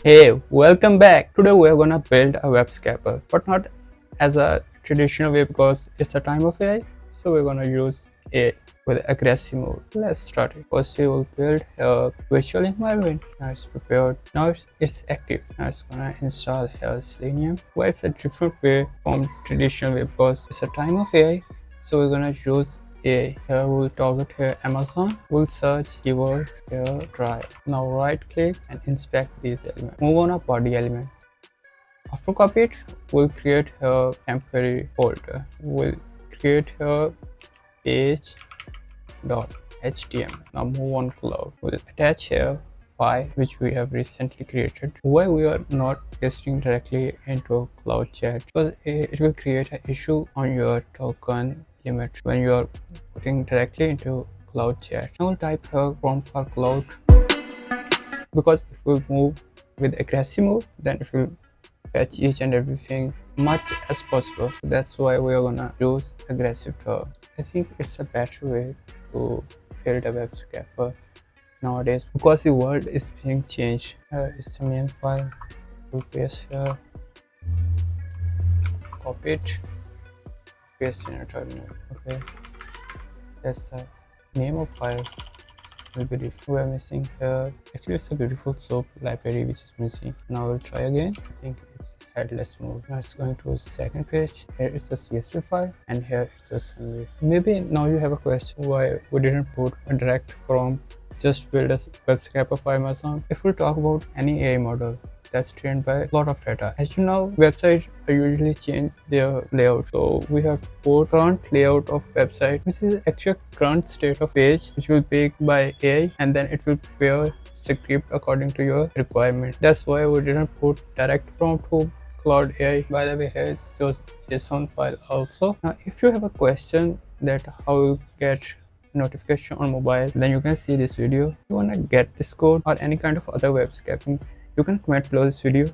Hey, welcome back. Today we are gonna build a web scraper, but not as a traditional way because it's a time of AI. So we're gonna use AI with aggressive mode. Let's start it. First we will build a virtual environment. Now it's prepared. Now it's active. Now it's gonna install here Selenium. Well, it's a different way from traditional way because it's a time of AI. So we're gonna use AI. Here we'll target here Amazon. We'll search keyword here drive. Now right click and inspect these elements. Move on a body element. After copy it, we'll create a temporary folder. We'll create a page.html. Now move on Claude. We'll attach here file which we have recently created. Why we are not pasting directly into Cloud chat? Because it will create an issue on your token limit when you are putting directly into Cloud chat. Now we'll type here prompt for Cloud, because if we move with aggressive mode, then it will fetch each and everything much as possible. That's why we are gonna use aggressive term. I think it's a better way to build a web scraper nowadays because the world is being changed. It's a main file. We'll paste here, copy it, paste in a terminal. Okay, that's the name of file. Will be different. We are missing here. Actually, it's a beautiful soap library which is missing. Now we'll try again. I think it's headless mode. Now it's going to a second page. Here it's a CSV file, and here it's a summary. Maybe now you have a question why we didn't put a direct prompt, just build a web scraper for Amazon. If we talk about any AI model that's trained by a lot of data. As you know, websites are usually change their layout. So we have put current layout of website, which is actually current state of page, which will be picked by AI, and then it will prepare script according to your requirement. That's why we didn't put direct prompt to Claude AI. By the way, here is just JSON file also. Now, if you have a question that how you get notification on mobile, then you can see this video. If you wanna get this code or any kind of other web scraping, you can comment below this video.